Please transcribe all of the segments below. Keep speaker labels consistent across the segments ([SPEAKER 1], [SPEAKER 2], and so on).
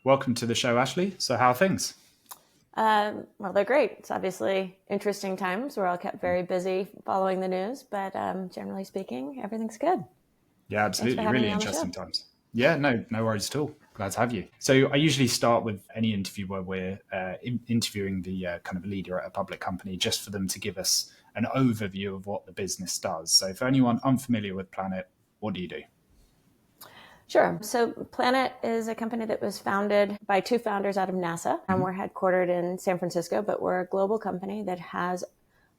[SPEAKER 1] Welcome to the show, Ashley. So how are things?
[SPEAKER 2] Well, they're great. It's obviously interesting times. We're all kept very busy following the news, but generally speaking, everything's good.
[SPEAKER 1] Yeah,
[SPEAKER 2] Thanks for
[SPEAKER 1] absolutely.
[SPEAKER 2] having
[SPEAKER 1] Really
[SPEAKER 2] me on the
[SPEAKER 1] interesting
[SPEAKER 2] show.
[SPEAKER 1] times. Yeah, no worries at all. Glad to have you. So I usually start with any interview where we're interviewing the kind of leader at a public company just for them to give us an overview of what the business does. So for anyone unfamiliar with Planet, what do you do?
[SPEAKER 2] Sure. So, Planet is a company that was founded by two founders out of NASA, and
[SPEAKER 1] Mhm.
[SPEAKER 2] we're headquartered in San Francisco, but we're a global company that has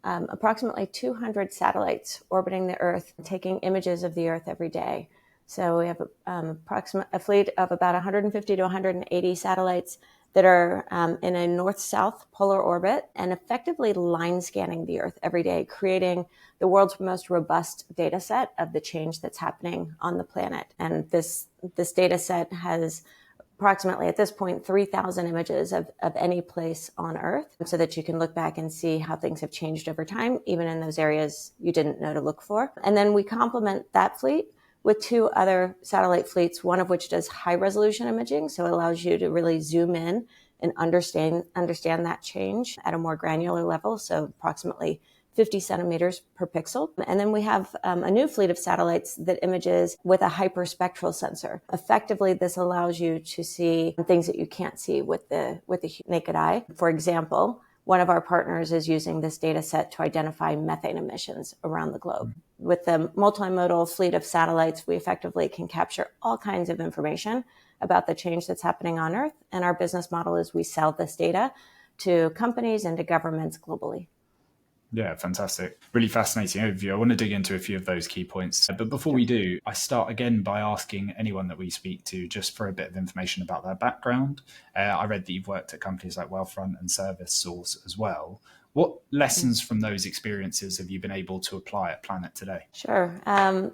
[SPEAKER 2] approximately 200 satellites orbiting the Earth, taking images of the Earth every day. So we have a fleet of about 150 to 180 satellites that are in a north-south polar orbit and effectively line scanning the Earth every day, creating the world's most robust data set of the change that's happening on the planet. And this data set has approximately at this point 3,000 images of any place on Earth so that you can look back and see how things have changed over time, even in those areas you didn't know to look for. And then we complement that fleet with two other satellite fleets, one of which does high resolution imaging. So it allows you to really zoom in and understand that change at a more granular level. So approximately 50 centimeters per pixel. And then we have a new fleet of satellites that images with a hyperspectral sensor. Effectively, this allows you to see things that you can't see with the naked eye. For example, one of our partners is using this data set to identify methane emissions around the globe. With the multimodal fleet of satellites, we effectively can capture all kinds of information about the change that's happening on Earth. And our business model is we sell this data to companies and to governments globally.
[SPEAKER 1] Yeah, fantastic. Really fascinating overview. I want to dig into a few of those key points. But before
[SPEAKER 2] Sure.
[SPEAKER 1] we do, I start again by asking anyone that we speak to just for a bit of information about their background. I read that you've worked at companies like Wealthfront and Service Source as well. What lessons from those experiences have you been able to apply at Planet today?
[SPEAKER 2] Sure.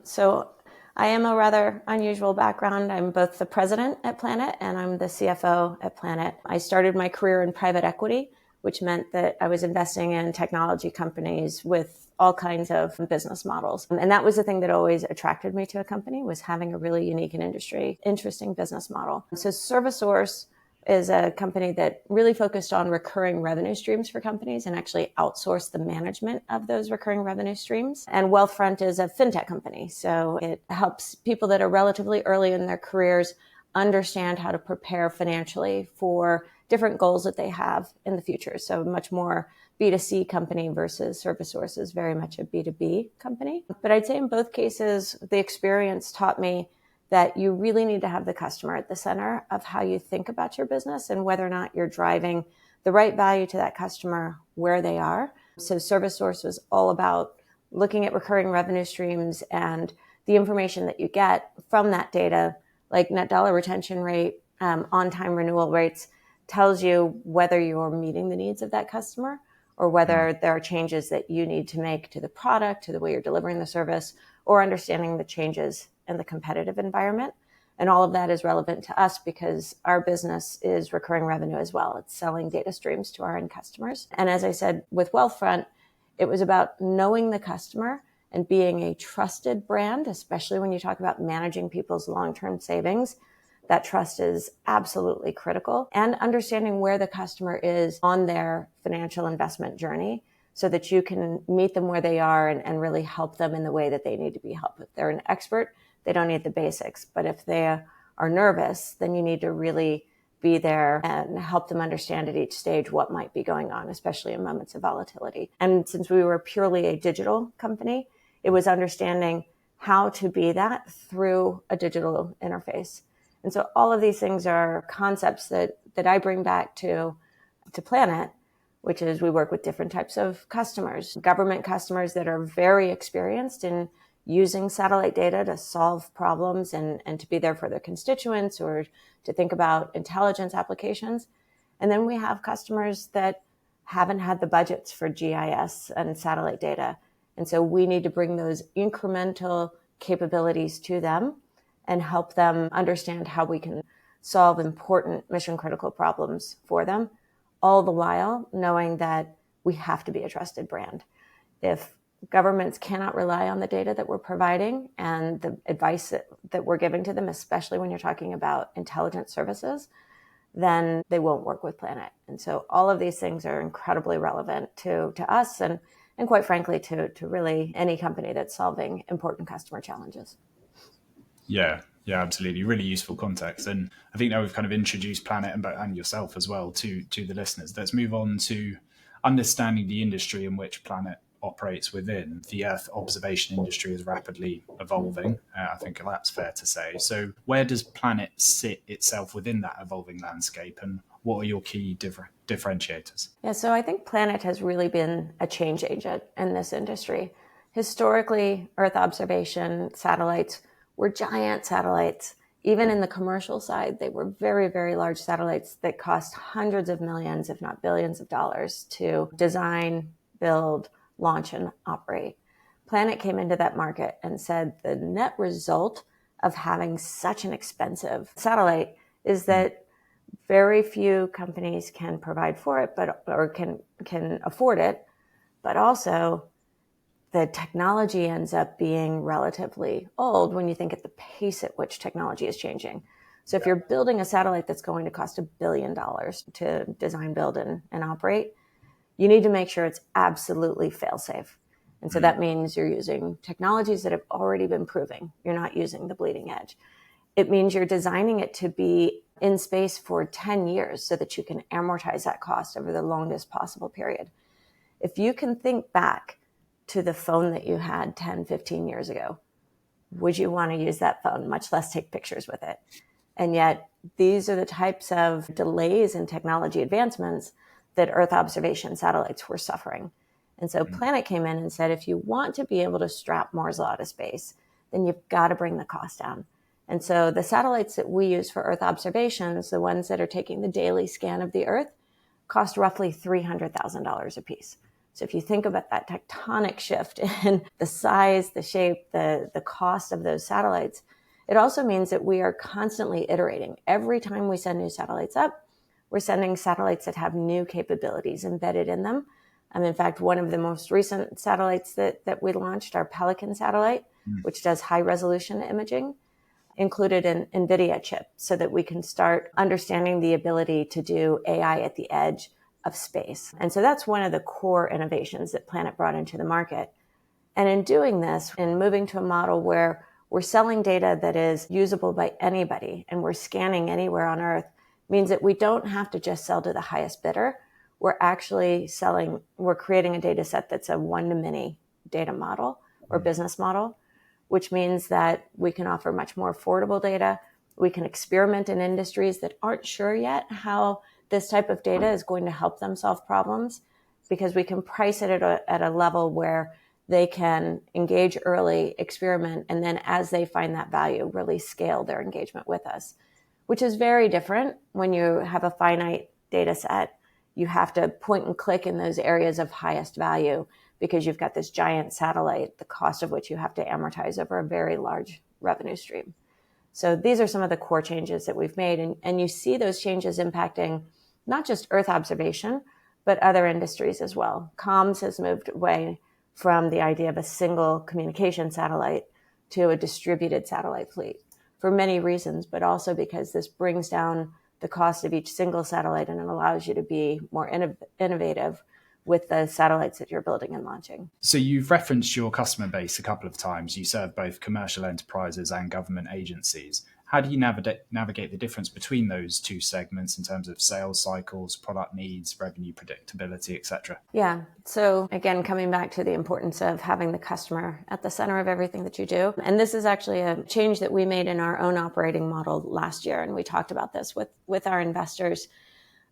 [SPEAKER 2] So I am a rather unusual background. I'm both the president at Planet and I'm the CFO at Planet. I started my career in private equity, which meant that I was investing in technology companies with all kinds of business models. And that was the thing that always attracted me to a company, was having a really unique and interesting business model. So ServiceSource is a company that really focused on recurring revenue streams for companies and actually outsourced the management of those recurring revenue streams. And Wealthfront is a fintech company. So it helps people that are relatively early in their careers understand how to prepare financially for different goals that they have in the future. So much more B2C company versus ServiceSource is very much a B2B company. But I'd say in both cases, the experience taught me that you really need to have the customer at the center of how you think about your business and whether or not you're driving the right value to that customer where they are. So ServiceSource was all about looking at recurring revenue streams and the information that you get from that data, like net dollar retention rate, on-time renewal rates, tells you whether you're meeting the needs of that customer or whether there are changes that you need to make to the product, to the way you're delivering the service, or understanding the changes in the competitive environment. And all of that is relevant to us because our business is recurring revenue as well. It's selling data streams to our end customers. And as I said, with Wealthfront, it was about knowing the customer and being a trusted brand, especially when you talk about managing people's long-term savings. That trust is absolutely critical, and understanding where the customer is on their financial investment journey so that you can meet them where they are and really help them in the way that they need to be helped. If they're an expert, they don't need the basics. But if they are nervous, then you need to really be there and help them understand at each stage what might be going on, especially in moments of volatility. And since we were purely a digital company, it was understanding how to be that through a digital interface. And so all of these things are concepts that I bring back to Planet, which is we work with different types of customers, government customers that are very experienced in using satellite data to solve problems and to be there for their constituents or to think about intelligence applications. And then we have customers that haven't had the budgets for GIS and satellite data. And so we need to bring those incremental capabilities to them and help them understand how we can solve important mission critical problems for them, all the while knowing that we have to be a trusted brand. If governments cannot rely on the data that we're providing and the advice that we're giving to them, especially when you're talking about intelligence services, then they won't work with Planet. And so all of these things are incredibly relevant to us and quite frankly, to really any company that's solving important customer challenges.
[SPEAKER 1] Yeah, yeah, absolutely. Really useful context. And I think now we've kind of introduced Planet and yourself as well to the listeners. Let's move on to understanding the industry in which Planet operates within. The Earth observation industry is rapidly evolving. I think that's fair to say. So where does Planet sit itself within that evolving landscape, and what are your key differentiators?
[SPEAKER 2] Yeah, so I think Planet has really been a change agent in this industry. Historically, Earth observation satellites were giant satellites. Even in the commercial side, they were very, very large satellites that cost hundreds of millions, if not billions of dollars to design, build, launch, and operate. Planet came into that market and said the net result of having such an expensive satellite is that very few companies can provide for it, or can afford it, but also the technology ends up being relatively old when you think at the pace at which technology is changing. So if you're building a satellite that's going to cost $1 billion to design, build, and operate, you need to make sure it's absolutely fail-safe. And so that means you're using technologies that have already been proving. You're not using the bleeding edge. It means you're designing it to be in space for 10 years so that you can amortize that cost over the longest possible period. If you can think back to the phone that you had 10, 15 years ago, would you want to use that phone, much less take pictures with it? And yet these are the types of delays in technology advancements that Earth observation satellites were suffering. And so Planet came in and said, if you want to be able to strap Moore's Law to space, then you've got to bring the cost down. And so the satellites that we use for Earth observations, the ones that are taking the daily scan of the Earth, cost roughly $300,000 a piece. So if you think about that tectonic shift in the size, the shape, the cost of those satellites, it also means that we are constantly iterating. Every time we send new satellites up, we're sending satellites that have new capabilities embedded in them. In fact, one of the most recent satellites that we launched, our Pelican satellite, which does high resolution imaging, included an NVIDIA chip so that we can start understanding the ability to do AI at the edge of space. And so that's one of the core innovations that Planet brought into the market. And in doing this, in moving to a model where we're selling data that is usable by anybody and we're scanning anywhere on Earth, means that we don't have to just sell to the highest bidder. We're creating a data set that's a one-to-many data model or business model, which means that we can offer much more affordable data. We can experiment in industries that aren't sure yet how this type of data is going to help them solve problems, because we can price it at a level where they can engage early, experiment, and then as they find that value, really scale their engagement with us, which is very different when you have a finite data set. You have to point and click in those areas of highest value because you've got this giant satellite, the cost of which you have to amortize over a very large revenue stream. So these are some of the core changes that we've made. And you see those changes impacting not just Earth observation, but other industries as well. Comms has moved away from the idea of a single communication satellite to a distributed satellite fleet for many reasons, but also because this brings down the cost of each single satellite and it allows you to be more innovative with the satellites that you're building and launching.
[SPEAKER 1] So you've referenced your customer base a couple of times. You serve both commercial enterprises and government agencies. How do you navigate the difference between those two segments in terms of sales cycles, product needs, revenue predictability, etc.?
[SPEAKER 2] Yeah. So again, coming back to the importance of having the customer at the center of everything that you do. And this is actually a change that we made in our own operating model last year. And we talked about this with our investors.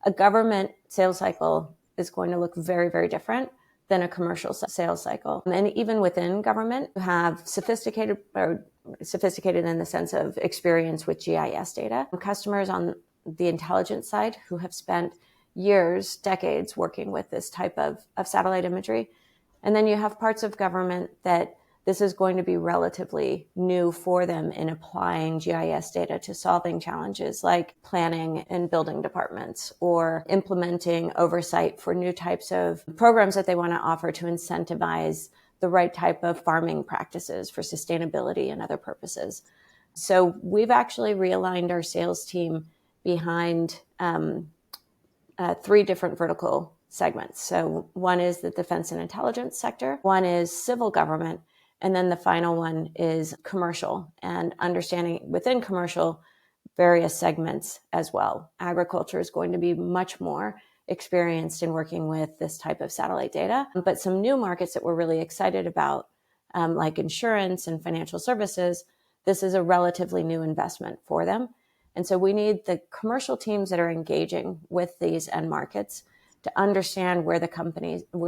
[SPEAKER 2] A government sales cycle is going to look very, very different than a commercial sales cycle. And even within government, you have sophisticated in the sense of experience with GIS data. Customers on the intelligence side who have spent years, decades working with this type of satellite imagery. And then you have parts of government that this is going to be relatively new for them in applying GIS data to solving challenges like planning and building departments or implementing oversight for new types of programs that they want to offer to incentivize the right type of farming practices for sustainability and other purposes. So we've actually realigned our sales team behind three different vertical segments. So one is the defense and intelligence sector, one is civil government, and then the final one is commercial, and understanding within commercial various segments as well. Agriculture is going to be much more experienced in working with this type of satellite data, but some new markets that we're really excited about, like insurance and financial services, this is a relatively new investment for them. And so we need the commercial teams that are engaging with these end markets to understand where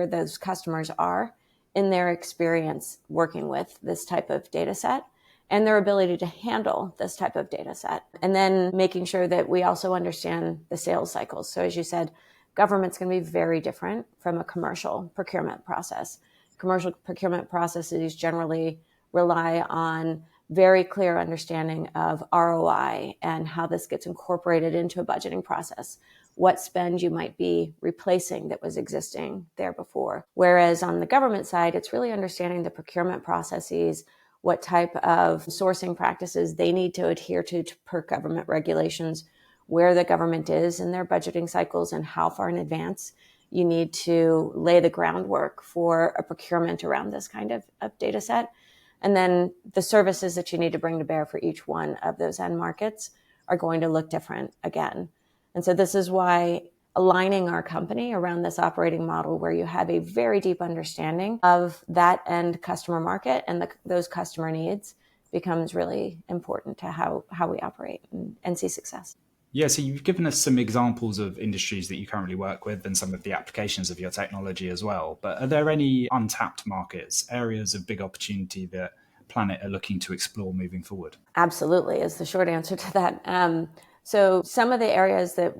[SPEAKER 2] those customers are in their experience working with this type of data set and their ability to handle this type of data set. And then making sure that we also understand the sales cycles. So as you said, government's going to be very different from a commercial procurement process. Commercial procurement processes generally rely on very clear understanding of ROI and how this gets incorporated into a budgeting process, what spend you might be replacing that was existing there before. Whereas on the government side, it's really understanding the procurement processes, what type of sourcing practices they need to adhere to per government regulations, where the government is in their budgeting cycles, and how far in advance you need to lay the groundwork for a procurement around this kind of data set. And then the services that you need to bring to bear for each one of those end markets are going to look different again. And so this is why aligning our company around this operating model where you have a very deep understanding of that end customer market and those customer needs becomes really important to how we operate and see success.
[SPEAKER 1] Yeah, so you've given us some examples of industries that you currently work with and some of the applications of your technology as well. But are there any untapped markets, areas of big opportunity that Planet are looking to explore moving forward?
[SPEAKER 2] Absolutely, is the short answer to that. So some of the areas that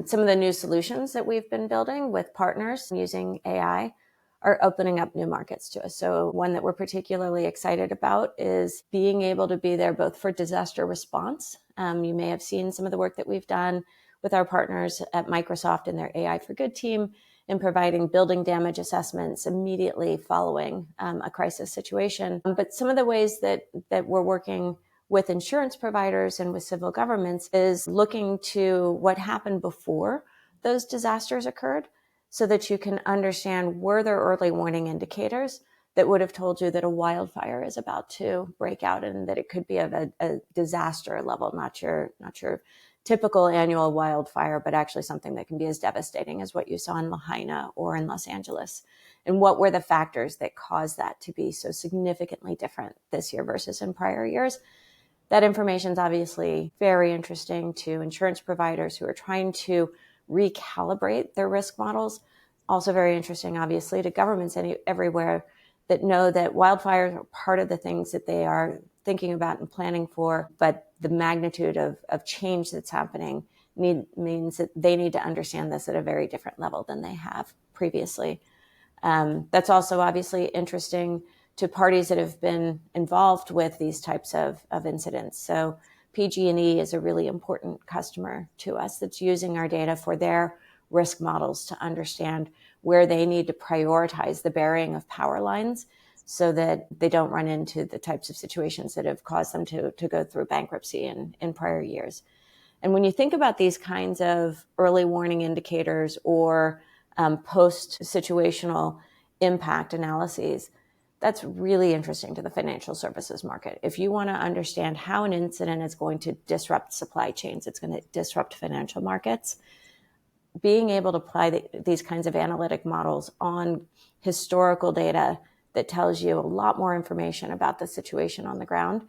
[SPEAKER 2] some of the new solutions that we've been building with partners using AI are opening up new markets to us. So one that we're particularly excited about is being able to be there both for disaster response. You may have seen some of the work that we've done with our partners at Microsoft and their AI for Good team in providing building damage assessments immediately following a crisis situation. But some of the ways that we're working with insurance providers and with civil governments is looking to what happened before those disasters occurred, so that you can understand, were there early warning indicators that would have told you that a wildfire is about to break out and that it could be of a disaster level, not your typical annual wildfire, but actually something that can be as devastating as what you saw in Lahaina or in Los Angeles. And what were the factors that caused that to be so significantly different this year versus in prior years? That information is obviously very interesting to insurance providers who are trying to recalibrate their risk models. Also very interesting, obviously, to governments everywhere that know that wildfires are part of the things that they are thinking about and planning for, but the magnitude of change that's happening means that they need to understand this at a very different level than they have previously. That's also obviously interesting to parties that have been involved with these types of incidents. So PG&E is a really important customer to us that's using our data for their risk models to understand where they need to prioritize the burying of power lines so that they don't run into the types of situations that have caused them to go through bankruptcy in prior years. And when you think about these kinds of early warning indicators or post-situational impact analyses, that's really interesting to the financial services market. If you want to understand how an incident is going to disrupt supply chains, it's going to disrupt financial markets, being able to apply these kinds of analytic models on historical data that tells you a lot more information about the situation on the ground,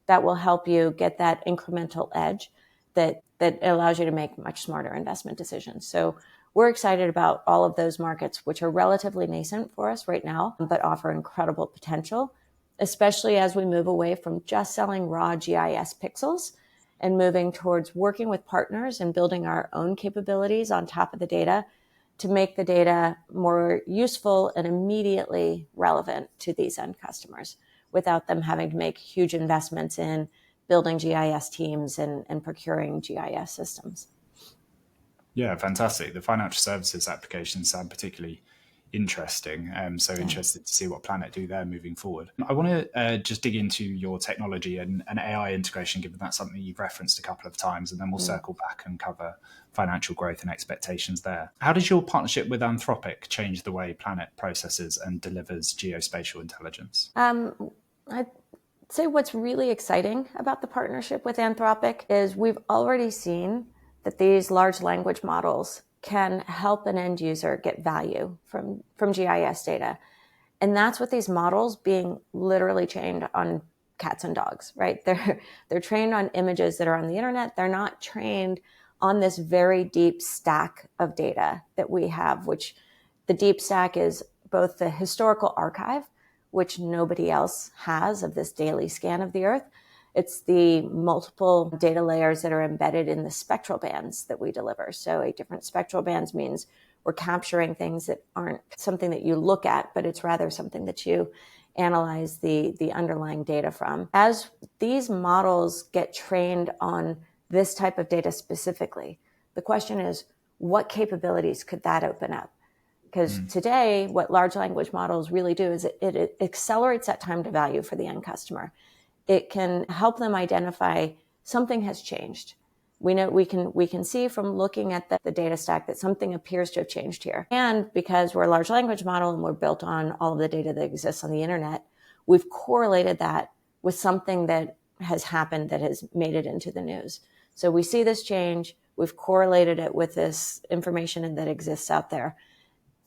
[SPEAKER 2] that will help you get that incremental edge that allows you to make much smarter investment decisions. So we're excited about all of those markets, which are relatively nascent for us right now, but offer incredible potential, especially as we move away from just selling raw GIS pixels and moving towards working with partners and building our own capabilities on top of the data to make the data more useful and immediately relevant to these end customers without them having to make huge investments in building GIS teams and procuring GIS systems.
[SPEAKER 1] Yeah, fantastic. The financial services applications sound particularly interesting. So
[SPEAKER 2] Yeah.
[SPEAKER 1] interested to see what Planet do there moving forward. I want to just dig into your technology and AI integration, given that's something you've referenced a couple of times, and then we'll circle back and cover financial growth and expectations there. How does your partnership with Anthropic change the way Planet processes and delivers geospatial intelligence?
[SPEAKER 2] I'd say what's really exciting about the partnership with Anthropic is we've already seen that these large language models can help an end user get value from GIS data. And that's what these models being literally trained on cats and dogs, right? They're trained on images that are on the internet. They're not trained on this very deep stack of data that we have, which the deep stack is both the historical archive, which nobody else has, of this daily scan of the Earth. It's the multiple data layers that are embedded in the spectral bands that we deliver. So 8 different spectral bands means we're capturing things that aren't something that you look at, but it's rather something that you analyze the underlying data from. As these models get trained on this type of data specifically, the question is, what capabilities could that open up? Because today, what large language models really do is it accelerates that time to value for the end customer. It can help them identify something has changed. We know we can see from looking at the data stack that something appears to have changed here. And because we're a large language model and we're built on all of the data that exists on the internet, we've correlated that with something that has happened that has made it into the news. So we see this change, we've correlated it with this information that exists out there.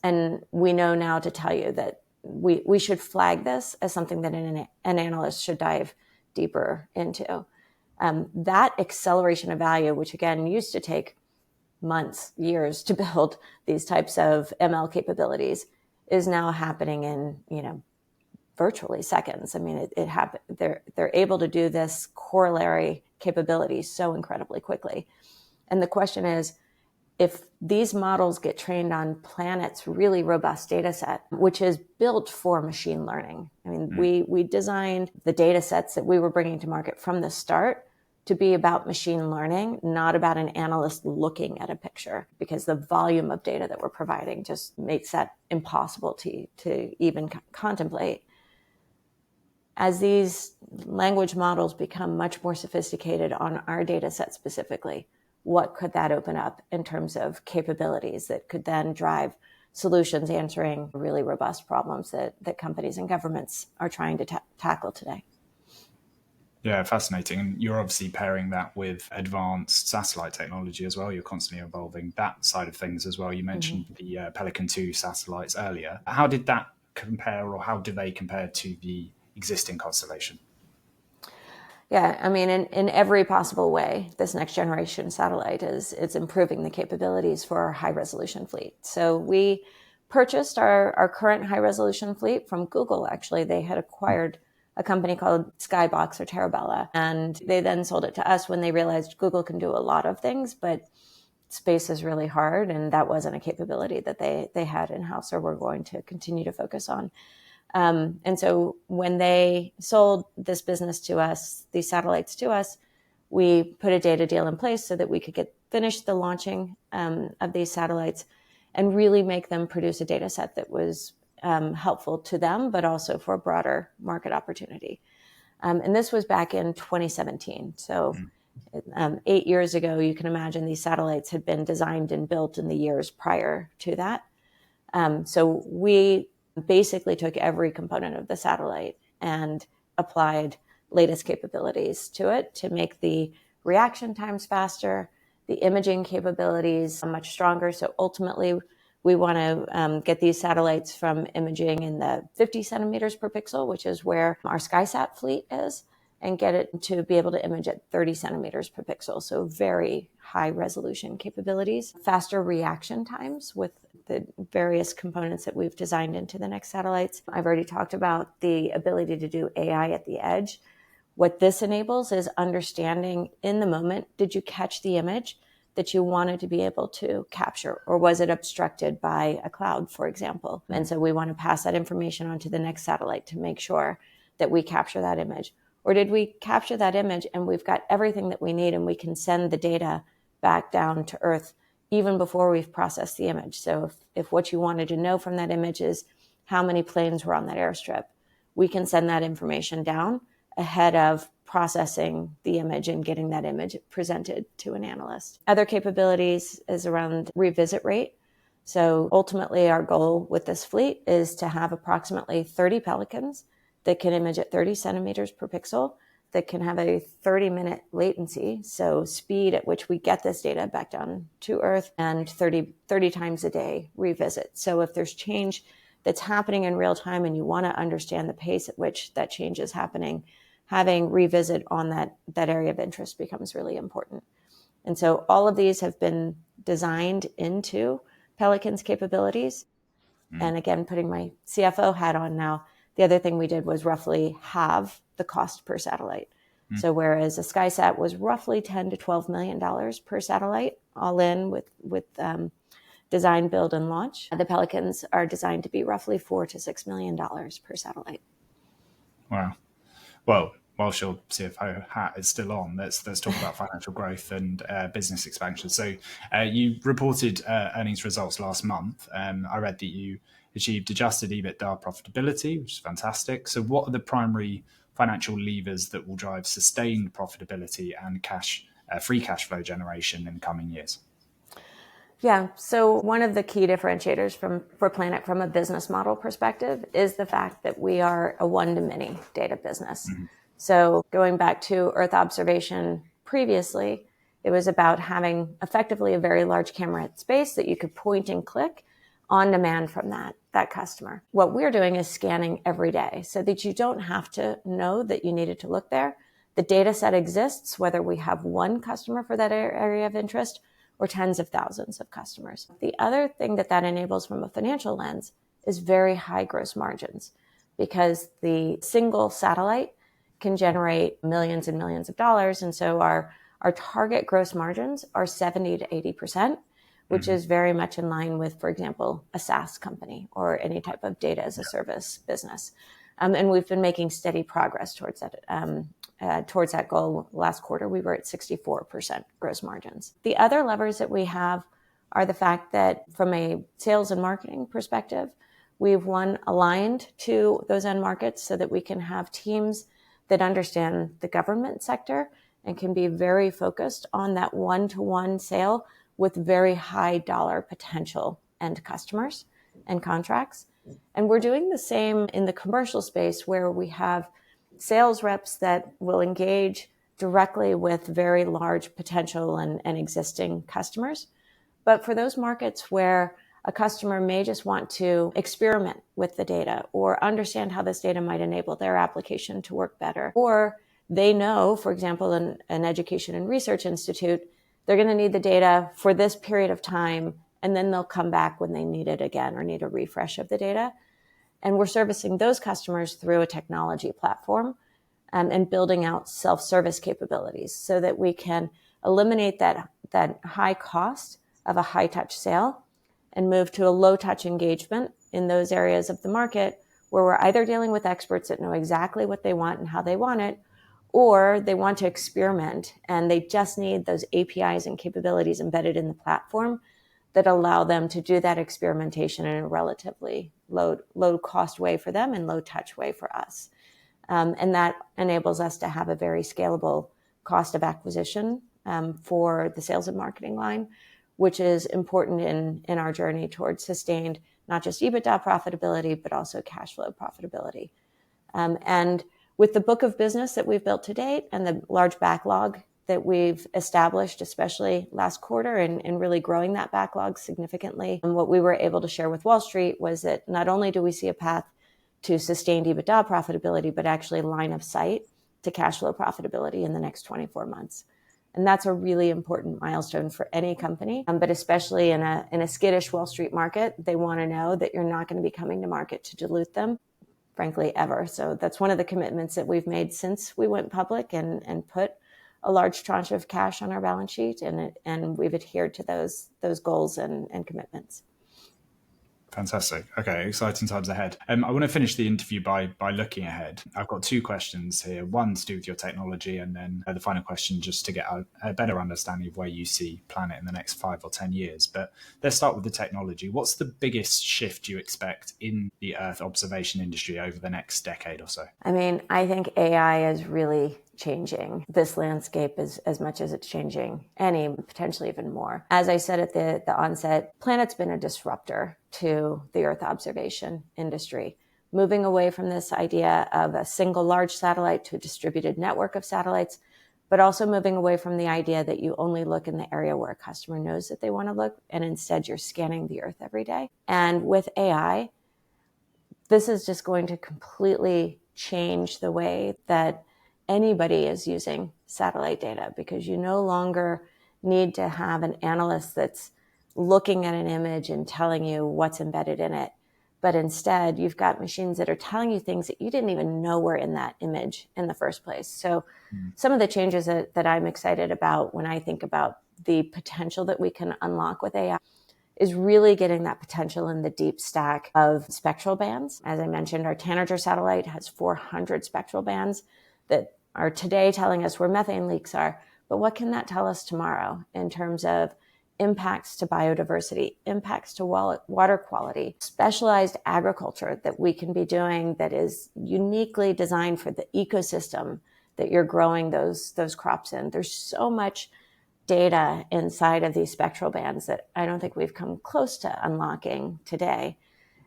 [SPEAKER 2] And we know now to tell you that we should flag this as something that an analyst should dive deeper into. That acceleration of value, which again used to take months, years to build these types of ML capabilities, is now happening in virtually seconds. I mean, it happened. They're able to do this corollary capability so incredibly quickly. And the question is, if these models get trained on Planet's really robust data set, which is built for machine learning. I mean, we designed the data sets that we were bringing to market from the start to be about machine learning, not about an analyst looking at a picture, because the volume of data that we're providing just makes that impossible to even contemplate. As these language models become much more sophisticated on our data set specifically, what could that open up in terms of capabilities that could then drive solutions answering really robust problems that companies and governments are trying to tackle today?
[SPEAKER 1] Yeah, fascinating. And you're obviously pairing that with advanced satellite technology as well. You're constantly evolving that side of things as well. You mentioned the Pelican 2 satellites earlier. How did that compare, or how do they compare to the existing constellation?
[SPEAKER 2] Yeah, I mean, in every possible way, this next generation satellite it's improving the capabilities for our high resolution fleet. So we purchased our current high resolution fleet from Google. Actually, they had acquired a company called Skybox or Terabella, and they then sold it to us when they realized Google can do a lot of things, but space is really hard, and that wasn't a capability that they had in-house or were going to continue to focus on. And so when they sold this business to us, these satellites to us, we put a data deal in place so that we could finish the launching of these satellites and really make them produce a data set that was helpful to them, but also for a broader market opportunity. And this was back in 2017. So 8 years ago, you can imagine these satellites had been designed and built in the years prior to that. So we basically took every component of the satellite and applied latest capabilities to it to make the reaction times faster, the imaging capabilities much stronger. So ultimately, we want to get these satellites from imaging in the 50 centimeters per pixel, which is where our SkySat fleet is, and get it to be able to image at 30 centimeters per pixel. So very high resolution capabilities, faster reaction times with the various components that we've designed into the next satellites. I've already talked about the ability to do AI at the edge. What this enables is understanding in the moment, did you catch the image that you wanted to be able to capture, or was it obstructed by a cloud, for example? And so we want to pass that information on to the next satellite to make sure that we capture that image. Or did we capture that image and we've got everything that we need and we can send the data back down to Earth even before we've processed the image. So if what you wanted to know from that image is how many planes were on that airstrip, we can send that information down ahead of processing the image and getting that image presented to an analyst. Other capabilities is around revisit rate. So ultimately, our goal with this fleet is to have approximately 30 Pelicans that can image at 30 centimeters per pixel, that can have a 30-minute latency, so speed at which we get this data back down to Earth, and 30 times a day revisit. So if there's change that's happening in real time and you want to understand the pace at which that change is happening, having revisit on that area of interest becomes really important. And so all of these have been designed into Pelican's capabilities. And again, putting my CFO hat on now, the other thing we did was roughly halve the cost per satellite. So whereas a SkySat was roughly $10 to $12 million per satellite, all in with design, build, and launch, the Pelicans are designed to be roughly $4 to $6 million per satellite.
[SPEAKER 1] Wow. Well, whilst your CFO hat is still on, let's talk about financial growth and business expansion. So you reported earnings results last month. I read that you achieved adjusted EBITDA profitability, which is fantastic. So what are the primary financial levers that will drive sustained profitability and free cash flow generation in the coming years?
[SPEAKER 2] Yeah. So one of the key differentiators for Planet from a business model perspective is the fact that we are a one-to-many data business. So going back to Earth observation previously, it was about having effectively a very large camera at space that you could point and click on demand from that customer. What we're doing is scanning every day so that you don't have to know that you needed to look there. The data set exists, whether we have one customer for that area of interest or tens of thousands of customers. The other thing that enables from a financial lens is very high gross margins, because the single satellite can generate millions and millions of dollars. And so our target gross margins are 70 to 80%, which is very much in line with, for example, a SaaS company or any type of data as a service business. And we've been making steady progress towards that goal. Last quarter, we were at 64% gross margins. The other levers that we have are the fact that from a sales and marketing perspective, we've aligned to those end markets so that we can have teams that understand the government sector and can be very focused on that one-to-one sale with very high dollar potential end customers and contracts. And we're doing the same in the commercial space, where we have sales reps that will engage directly with very large potential and existing customers. But for those markets where a customer may just want to experiment with the data or understand how this data might enable their application to work better, or they know, for example, an education and research institute, they're going to need the data for this period of time, and then they'll come back when they need it again or need a refresh of the data. And we're servicing those customers through a technology platform and building out self-service capabilities so that we can eliminate that high cost of a high-touch sale and move to a low-touch engagement in those areas of the market where we're either dealing with experts that know exactly what they want and how they want it, or they want to experiment and they just need those APIs and capabilities embedded in the platform that allow them to do that experimentation in a relatively low cost way for them and low touch way for us. And that enables us to have a very scalable cost of acquisition for the sales and marketing line, which is important in our journey towards sustained, not just EBITDA profitability, but also cash flow profitability. And with the book of business that we've built to date and the large backlog that we've established, especially last quarter, and really growing that backlog significantly. And what we were able to share with Wall Street was that not only do we see a path to sustained EBITDA profitability, but actually line of sight to cash flow profitability in the next 24 months. And that's a really important milestone for any company, but especially in a skittish Wall Street market, they want to know that you're not going to be coming to market to dilute them, frankly, ever. So that's one of the commitments that we've made since we went public and put a large tranche of cash on our balance sheet, and we've adhered to those goals and commitments.
[SPEAKER 1] Fantastic. Okay, exciting times ahead. I want to finish the interview by looking ahead. I've got two questions here. One to do with your technology, and then the final question just to get a better understanding of where you see Planet in the next 5 or 10 years. But let's start with the technology. What's the biggest shift you expect in the Earth observation industry over the next decade or so?
[SPEAKER 2] I mean, I think AI is really changing this landscape as much as it's changing any, potentially even more. As I said at the onset, Planet's been a disruptor to the Earth observation industry, moving away from this idea of a single large satellite to a distributed network of satellites, but also moving away from the idea that you only look in the area where a customer knows that they want to look, and instead you're scanning the Earth every day. And with AI, this is just going to completely change the way that anybody is using satellite data, because you no longer need to have an analyst that's looking at an image and telling you what's embedded in it. But instead, you've got machines that are telling you things that you didn't even know were in that image in the first place. So some of the changes that I'm excited about when I think about the potential that we can unlock with AI is really getting that potential in the deep stack of spectral bands. As I mentioned, our Tanager satellite has 400 spectral bands that are today telling us where methane leaks are. But what can that tell us tomorrow in terms of impacts to biodiversity, impacts to water quality, specialized agriculture that we can be doing that is uniquely designed for the ecosystem that you're growing those crops in? There's so much data inside of these spectral bands that I don't think we've come close to unlocking today.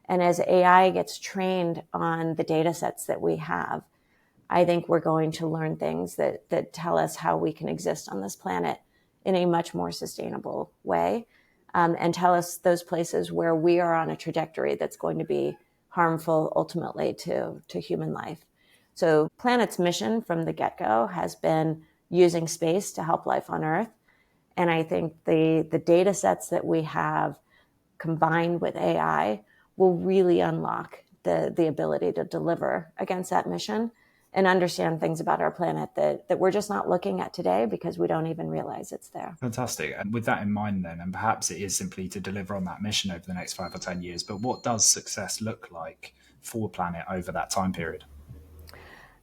[SPEAKER 2] And as AI gets trained on the data sets that we have, I think we're going to learn things that tell us how we can exist on this planet in a much more sustainable way, and tell us those places where we are on a trajectory that's going to be harmful ultimately to human life. So Planet's mission from the get-go has been using space to help life on Earth. And I think the data sets that we have combined with AI will really unlock the ability to deliver against that mission and understand things about our planet that we're just not looking at today because we don't even realize it's there.
[SPEAKER 1] Fantastic. And with that in mind then, and perhaps it is simply to deliver on that mission over the next 5 or 10 years, but what does success look like for Planet over that time period?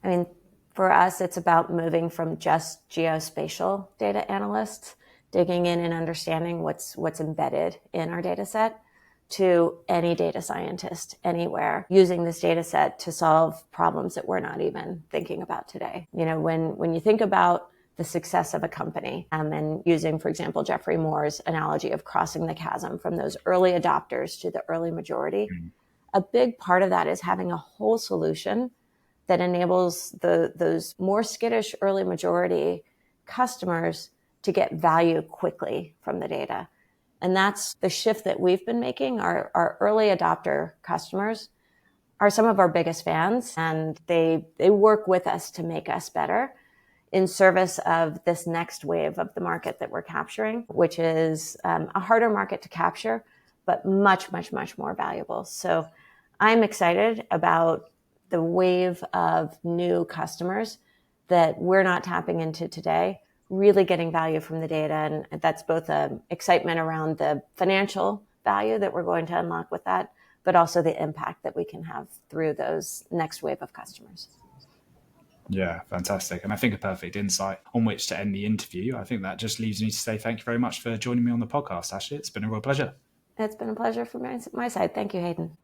[SPEAKER 2] I mean, for us, it's about moving from just geospatial data analysts, digging in and understanding what's embedded in our data set, to any data scientist anywhere using this data set to solve problems that we're not even thinking about today. You know, when you think about the success of a company, and using, for example, Jeffrey Moore's analogy of crossing the chasm from those early adopters to the early majority, a big part of that is having a whole solution that enables those more skittish early majority customers to get value quickly from the data. And that's the shift that we've been making. Our early adopter customers are some of our biggest fans, and they work with us to make us better in service of this next wave of the market that we're capturing, which is a harder market to capture, but much, much, much more valuable. So I'm excited about the wave of new customers that we're not tapping into today, really getting value from the data. And that's both excitement around the financial value that we're going to unlock with that, but also the impact that we can have through those next wave of customers.
[SPEAKER 1] Yeah, fantastic. And I think a perfect insight on which to end the interview. I think that just leaves me to say thank you very much for joining me on the podcast, Ashley. It's been a real pleasure.
[SPEAKER 2] It's been a pleasure from my side. Thank you, Hayden.